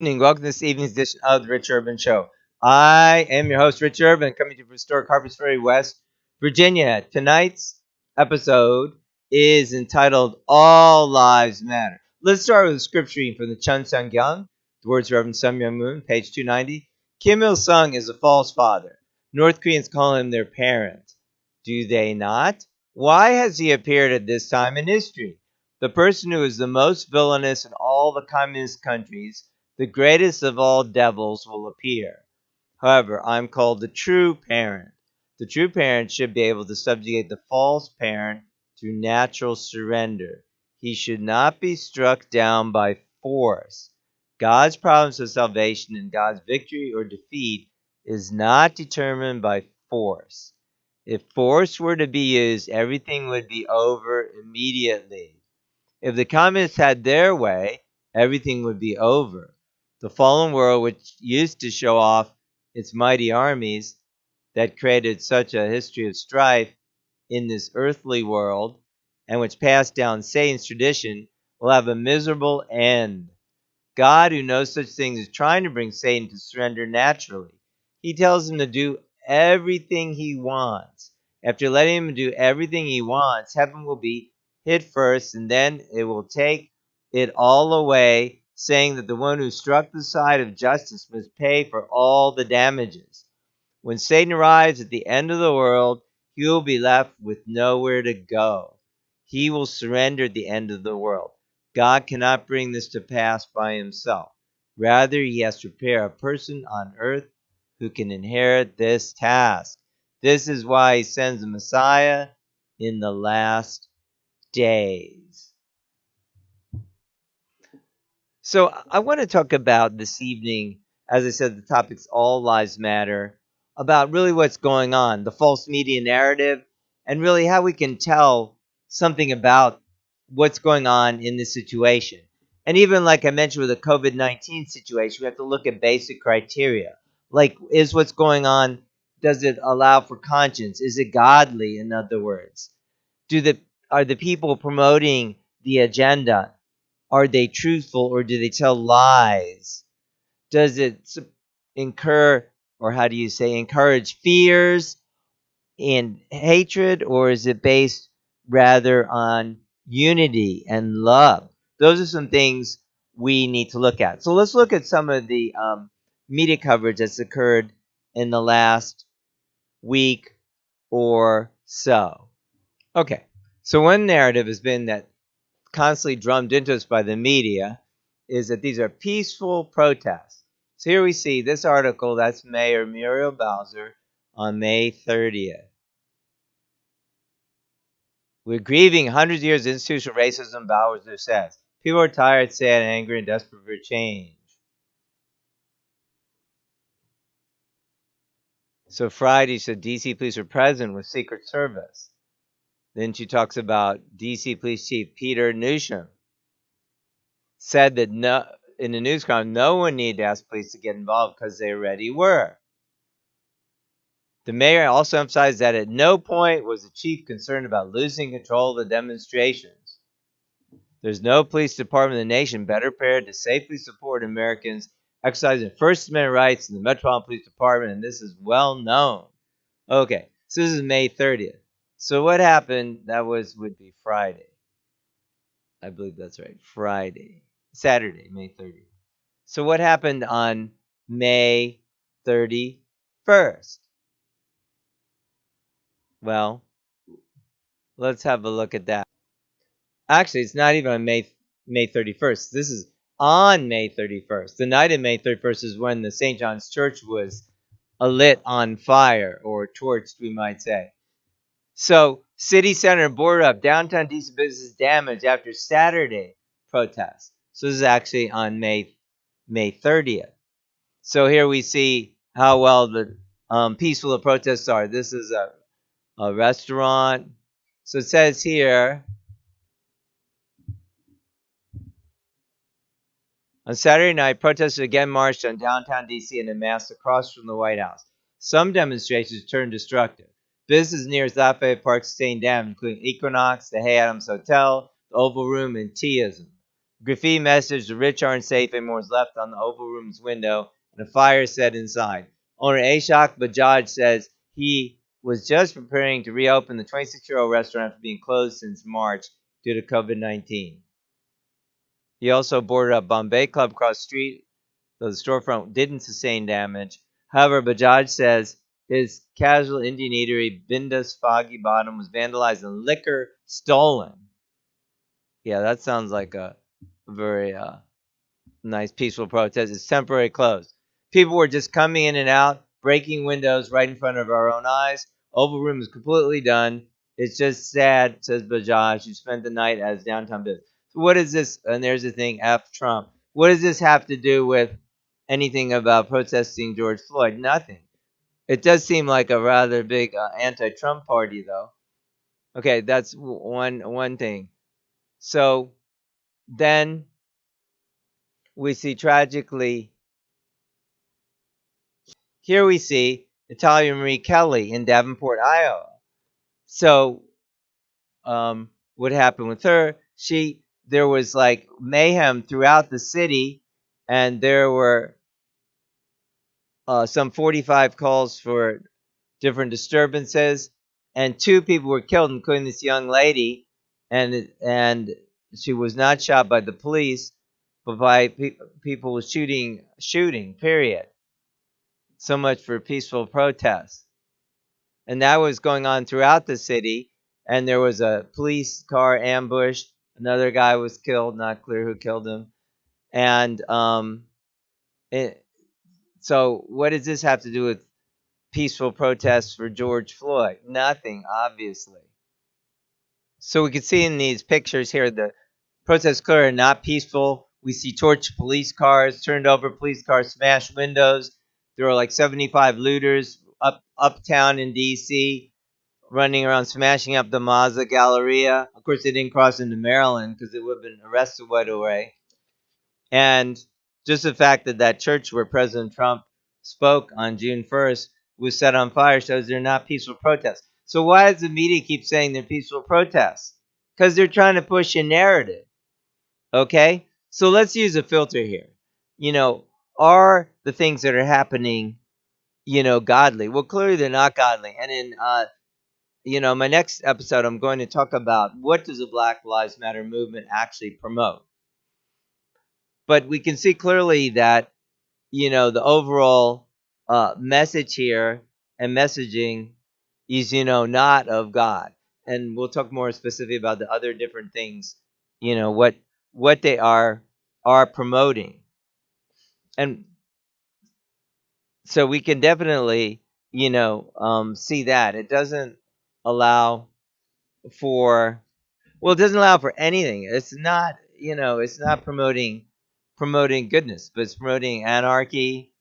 Evening. Welcome to this evening's edition of the Rich Urban Show. I am your host, Rich Urban, coming to you from historic Harpers Ferry, West Virginia. Tonight's episode is entitled All Lives Matter. Let's start with a scripture reading from the Chun Sung Gyung, the words of Reverend Sun Myung Moon, page 290. Kim Il Sung is a false father. North Koreans call him their parent. Do they not? Why has he appeared at this time in history? The person who is the most villainous in all the communist countries, the greatest of all devils, will appear. However, I'm called the true parent. The true parent should be able to subjugate the false parent through natural surrender. He should not be struck down by force. God's promise of salvation and God's victory or defeat is not determined by force. If force were to be used, everything would be over immediately. If the communists had their way, everything would be over. The fallen world, which used to show off its mighty armies that created such a history of strife in this earthly world, and which passed down Satan's tradition, will have a miserable end. God, who knows such things, is trying to bring Satan to surrender naturally. He tells him to do everything he wants. After letting him do everything he wants, heaven will be hit first, and then it will take it all away, saying that the one who struck the side of justice must pay for all the damages. When Satan arrives at the end of the world, he will be left with nowhere to go. He will surrender at the end of the world. God cannot bring this to pass by himself. Rather, he has to prepare a person on earth who can inherit this task. This is why he sends the Messiah in the last days. So I want to talk about this evening, as I said, the topic's All Lives Matter, about really what's going on, the false media narrative, and really how we can tell something about what's going on in this situation. And even like I mentioned with the COVID-19 situation, we have to look at basic criteria. Like, is what's going on, does it allow for conscience? Is it godly, in other words? Do the Are the people promoting the agenda, are they truthful or do they tell lies? Does it incur, or how do you say, encourage fears and hatred, or is it based rather on unity and love? Those are some things we need to look at. So let's look at some of the media coverage that's occurred in the last week or so. Okay, so one narrative has been that constantly drummed into us by the media is that these are peaceful protests. So here we see this article, that's Mayor Muriel Bowser on May 30th. We're grieving hundreds of years of institutional racism, Bowser says. People are tired, sad, angry, and desperate for change. So Friday, she said DC police were present with Secret Service. Then she talks about DC Police Chief Peter Newsham said that in the news conference, no one needed to ask police to get involved because they already were. The mayor also emphasized that at no point was the chief concerned about losing control of the demonstrations. There's no police department in the nation better prepared to safely support Americans exercising First Amendment rights in the Metropolitan Police Department, and this is well known. Okay, so this is May 30th. So what happened? That would be Friday. I believe that's right. Saturday, May 30th. So what happened on May 31st? Well, let's have a look at that. Actually, it's not even on May 31st. This is on May 31st. The night of May 31st is when the St. John's Church was lit on fire, or torched, we might say. So, city center boarded up, downtown DC business damaged after Saturday protests. So this is actually on May 30th. So here we see how well the peaceful the protests are. This is a restaurant. So it says here, on Saturday night, protesters again marched on downtown D.C. and amassed across from the White House. Some demonstrations turned destructive. Businesses near Lafayette Park sustained damage, including Equinox, the Hay Adams Hotel, the Oval Room, and Teism. Graffiti message: the rich aren't safe anymore was left on the Oval Room's window, and a fire set inside. Owner Ashok Bajaj says he was just preparing to reopen the 26-year-old restaurant after being closed since March due to COVID-19. He also boarded up Bombay Club across the street, though the storefront didn't sustain damage. However, Bajaj says his casual Indian eatery, Binda's Foggy Bottom, was vandalized and liquor stolen. Yeah, that sounds like a very nice peaceful protest. It's temporarily closed. People were just coming in and out, breaking windows right in front of our own eyes. Oval Room is completely done. It's just sad, says Bajaj, who spent the night as downtown business. So what is this? And there's the thing, F Trump. What does this have to do with anything about protesting George Floyd? Nothing. It does seem like a rather big anti-Trump party, though. Okay, that's one thing. So then we see tragically, here we see Natalia Marie Kelly in Davenport, Iowa. So, what happened with her? There was like mayhem throughout the city, and there were some 45 calls for different disturbances, and two people were killed, including this young lady, and she was not shot by the police, but by people shooting. Period. So much for peaceful protest. And that was going on throughout the city. And there was a police car ambushed. Another guy was killed. Not clear who killed him. And so, what does this have to do with peaceful protests for George Floyd? Nothing, obviously. So we can see in these pictures here the protests clearly are not peaceful. We see torched police cars, turned over police cars, smashed windows. There were like 75 looters uptown in D.C. running around smashing up the Mazda Galleria. Of course, they didn't cross into Maryland because they would have been arrested right away. And just the fact that that church where President Trump spoke on June 1st was set on fire shows they're not peaceful protests. So why does the media keep saying they're peaceful protests? Because they're trying to push a narrative. Okay? So let's use a filter here. You know, are the things that are happening, godly? Well, clearly they're not godly. And in my next episode, I'm going to talk about what does the Black Lives Matter movement actually promote. But we can see clearly that, the overall message here and messaging is, not of God. And we'll talk more specifically about the other different things, what they are promoting. And so we can definitely, see that. It doesn't allow for Well, it doesn't allow for anything. It's not promoting goodness, but it's promoting anarchy,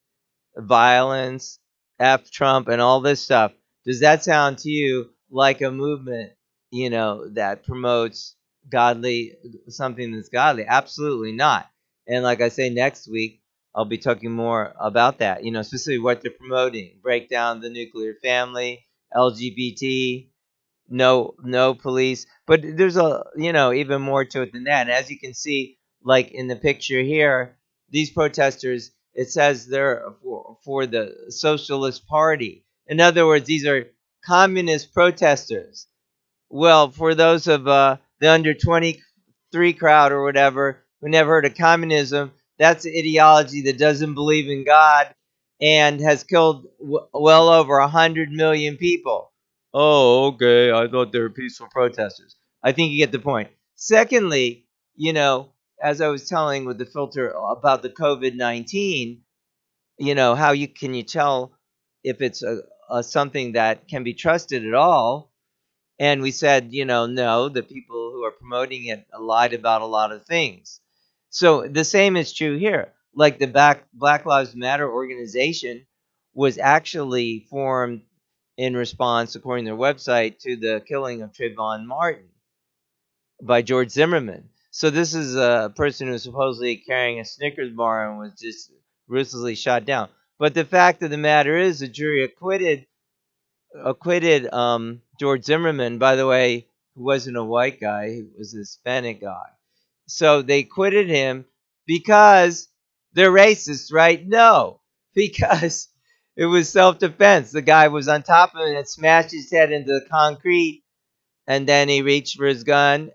violence, F Trump, and all this stuff. Does that sound to you like a movement, that promotes godly something that's godly? Absolutely not. And like I say, next week I'll be talking more about that. Specifically what they're promoting: break down the nuclear family, LGBT, no police. But there's even more to it than that. And as you can see, like in the picture here, these protesters, it says they're for the Socialist Party. In other words, these are communist protesters. Well, for those of the under 23 crowd or whatever who never heard of communism, that's an ideology that doesn't believe in God and has killed well over 100 million people. Oh, okay. I thought they were peaceful protesters. I think you get the point. Secondly, as I was telling with the filter about the COVID-19, how you tell if it's a something that can be trusted at all? And we said, no, the people who are promoting it lied about a lot of things. So the same is true here. Like the Black Lives Matter organization was actually formed in response, according to their website, to the killing of Trayvon Martin by George Zimmerman. So this is a person who was supposedly carrying a Snickers bar and was just ruthlessly shot down. But the fact of the matter is, the jury acquitted George Zimmerman, by the way, who wasn't a white guy, he was a Hispanic guy. So they acquitted him because they're racist, right? No, because it was self-defense. The guy was on top of him and smashed his head into the concrete, and then he reached for his gun,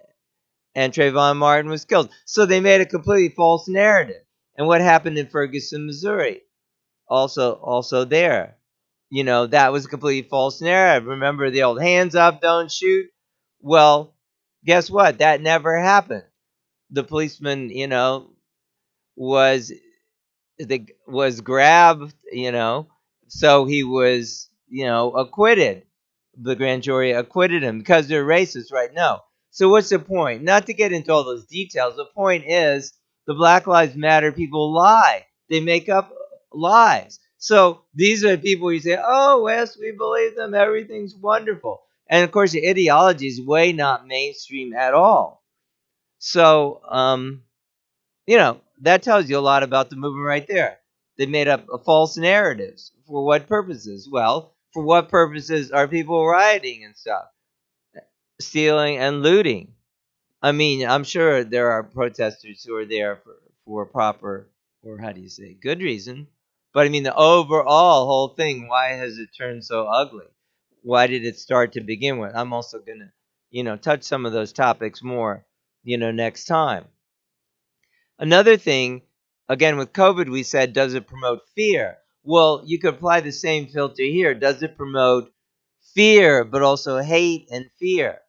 and Trayvon Martin was killed. So they made a completely false narrative. And what happened in Ferguson, Missouri? Also there. That was a completely false narrative. Remember the old hands up, don't shoot? Well, guess what? That never happened. The policeman, was was grabbed, so he was, acquitted. The grand jury acquitted him because they're racist, right? No. So what's the point? Not to get into all those details. The point is the Black Lives Matter people lie. They make up lies. So these are the people you say, oh, Wes, we believe them. Everything's wonderful. And of course, the ideology is way not mainstream at all. So, that tells you a lot about the movement right there. They made up false narratives. For what purposes? Well, for what purposes are people rioting and stuff? Stealing and looting. I mean, I'm sure there are protesters who are there for proper, or how do you say, good reason. But I mean, the overall whole thing, why has it turned so ugly? Why did it start to begin with? I'm also going to, touch some of those topics more, next time. Another thing, again, with COVID, we said, does it promote fear? Well, you could apply the same filter here. Does it promote fear, but also hate and fear?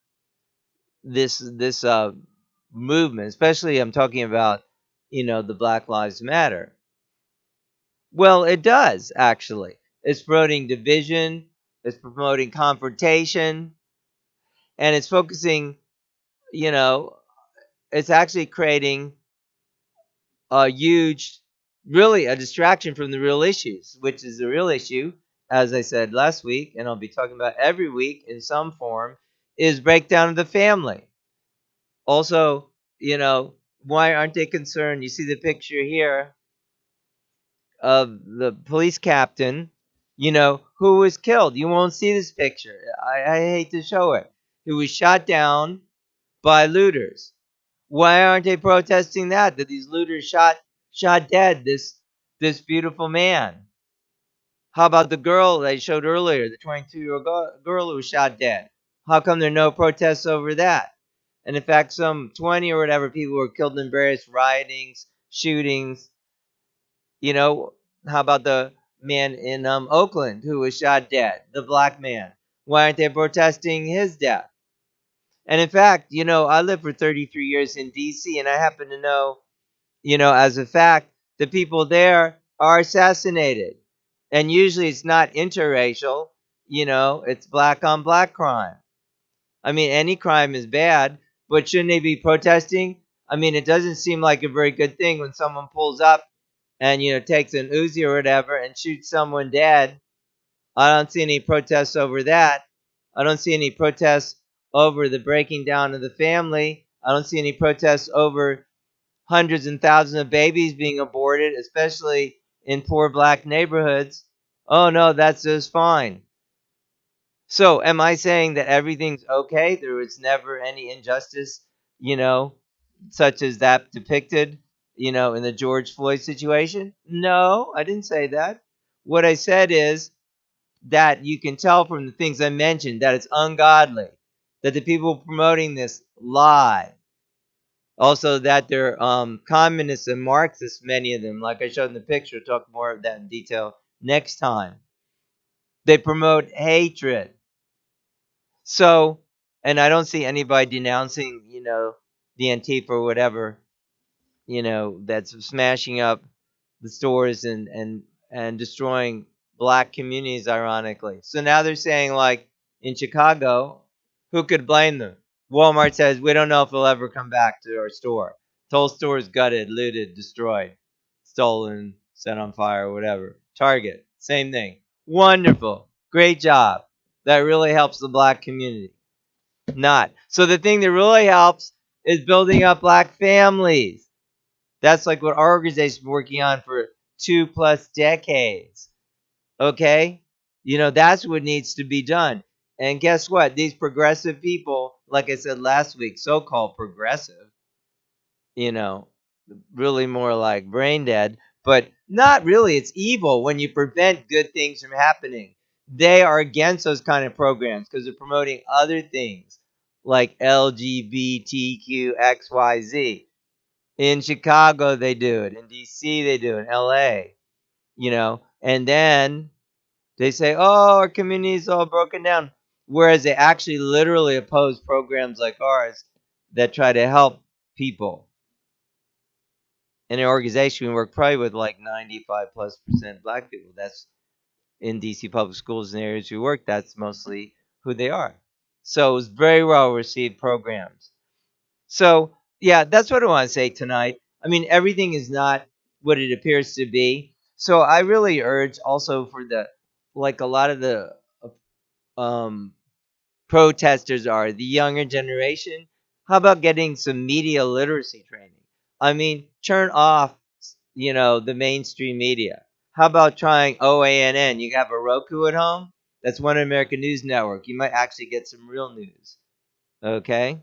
This movement, especially I'm talking about, the Black Lives Matter. Well, it does actually. It's promoting division. It's promoting confrontation, and it's focusing. You know, it's actually creating a huge, really a distraction from the real issues, which is the real issue, as I said last week, and I'll be talking about every week in some form, is breakdown of the family. Also, why aren't they concerned? You see the picture here of the police captain, who was killed. You won't see this picture. I hate to show it. He was shot down by looters. Why aren't they protesting that these looters shot dead this beautiful man? How about the girl they showed earlier, the 22-year-old girl who was shot dead? How come there are no protests over that? And in fact, some 20 or whatever people were killed in various riotings, shootings. You know, how about the man in Oakland who was shot dead, the black man? Why aren't they protesting his death? And in fact, I lived for 33 years in D.C., and I happen to know, as a fact, the people there are assassinated. And usually it's not interracial, it's black on black crime. I mean, any crime is bad, but shouldn't they be protesting? I mean, it doesn't seem like a very good thing when someone pulls up and, takes an Uzi or whatever and shoots someone dead. I don't see any protests over that. I don't see any protests over the breaking down of the family. I don't see any protests over hundreds and thousands of babies being aborted, especially in poor black neighborhoods. Oh no, that's just fine. So, am I saying that everything's okay? There was never any injustice, you know, such as that depicted, in the George Floyd situation? No, I didn't say that. What I said is that you can tell from the things I mentioned that it's ungodly, that the people promoting this lie. Also, that they're communists and Marxists, many of them, like I showed in the picture. Talk more of that in detail next time. They promote hatred. So, and I don't see anybody denouncing, the Antifa or whatever, that's smashing up the stores and destroying black communities, ironically. So now they're saying, like, in Chicago, who could blame them? Walmart says, we don't know if they'll ever come back to our store. The whole store is gutted, looted, destroyed, stolen, set on fire, whatever. Target, same thing. Wonderful. Great job. That really helps the black community. Not. So the thing that really helps is building up black families. That's like what our organization's been working on for 2+ decades. Okay? That's what needs to be done. And guess what? These progressive people, like I said last week, so called progressive, you know, really more like brain dead, but not really. It's evil when you prevent good things from happening. They are against those kind of programs because they're promoting other things like LGBTQXYZ. In Chicago, they do it. In DC, they do it. In LA, and then they say, oh, our community is all broken down. Whereas they actually literally oppose programs like ours that try to help people. In an organization, we work probably with like 95+% black people. That's in DC public schools and areas we work. That's mostly who they are. So it was very well received programs. So yeah, that's what I want to say tonight. I mean, everything is not what it appears to be. So I really urge also for like a lot of the um, protesters are the younger generation. How about getting some media literacy training? I mean, turn off, the mainstream media. How about trying OANN? You have a Roku at home? That's One American News Network. You might actually get some real news. Okay?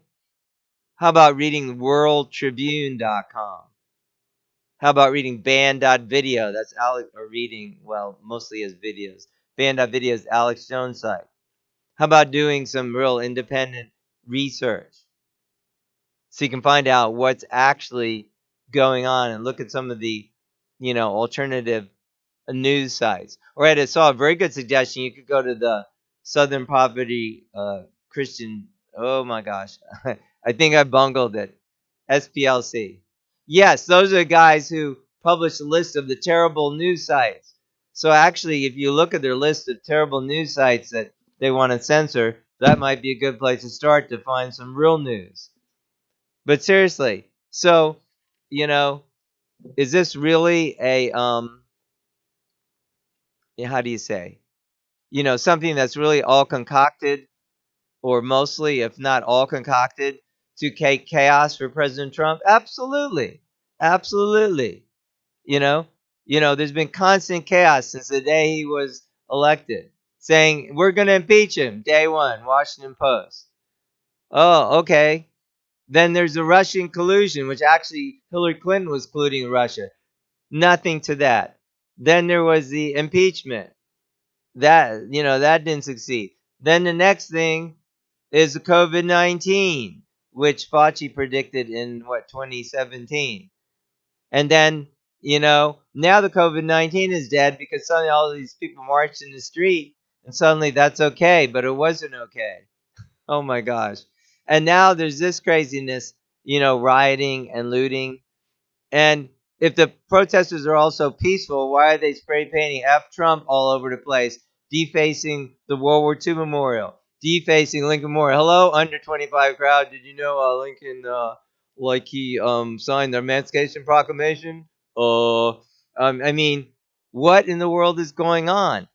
How about reading worldtribune.com? How about reading band.video? That's Alex, or reading, well, mostly as videos. Band.video is Alex Jones' site. How about doing some real independent research so you can find out what's actually going on and look at some of the, alternative news sites? Or I saw a very good suggestion. You could go to the Southern Poverty Christian. Oh my gosh, I think I bungled it. SPLC. Yes, those are the guys who publish a list of the terrible news sites. So actually, if you look at their list of terrible news sites that they want to censor, that might be a good place to start to find some real news. But seriously, so you know, is this really a how do you say? Something that's really all concocted, or mostly, if not all concocted, to create chaos for President Trump? Absolutely. Absolutely. You know, there's been constant chaos since the day he was elected, saying we're going to impeach him. Day one, Washington Post. Oh, okay. Then there's the Russian collusion, which actually Hillary Clinton was colluding with Russia. Nothing to that. Then there was the impeachment. That didn't succeed. Then the next thing is the COVID-19, which Fauci predicted in 2017. And then, now the COVID-19 is dead because suddenly all these people marched in the street and suddenly that's okay, but it wasn't okay. Oh my gosh. And now there's this craziness, rioting and looting. And if the protesters are also peaceful, why are they spray painting F Trump all over the place, defacing the World War II memorial, defacing Lincoln Memorial? Hello, under 25 crowd. Did you know Lincoln, like he signed the Emancipation Proclamation? I mean, what in the world is going on?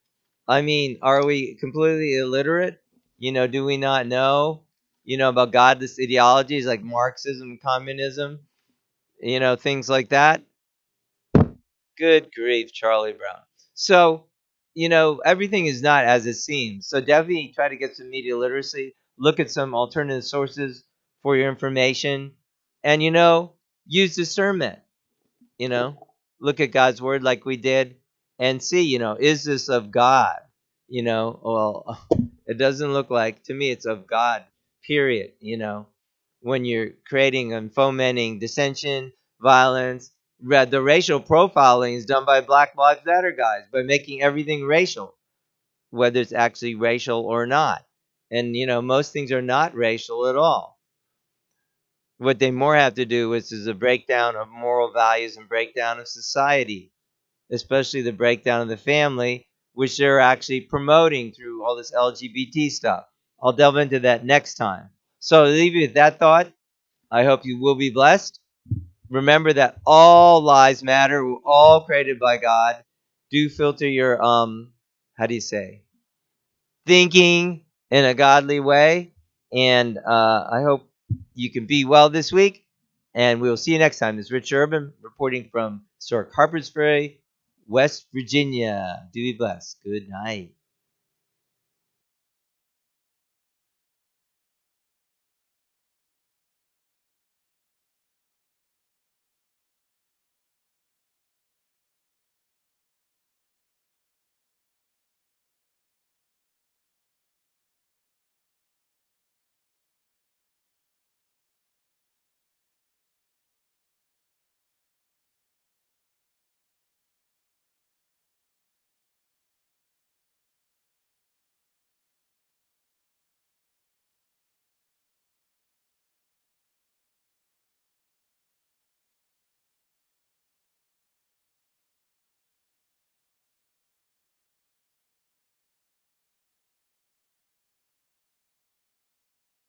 I mean, are we completely illiterate? Do we not know, about godless ideologies like Marxism, communism, things like that? Good grief, Charlie Brown. So, everything is not as it seems. So definitely try to get some media literacy, look at some alternative sources for your information, and, use discernment, you know, look at God's word like we did and see, is this of God? Well, it doesn't look like, to me, it's of God, period. When you're creating and fomenting dissension, violence, the racial profiling is done by Black Lives Matter guys by making everything racial, whether it's actually racial or not. And, most things are not racial at all. What they more have to do is a breakdown of moral values and breakdown of society, especially the breakdown of the family, which they're actually promoting through all this LGBT stuff. I'll delve into that next time. So to leave you with that thought. I hope you will be blessed. Remember that all lives matter. We're all created by God. Do filter your how do you say, thinking in a godly way. And I hope you can be well this week. And we'll see you next time. This is Rich Urban reporting from historic Harpersferry, West Virginia. Do be blessed. Good night.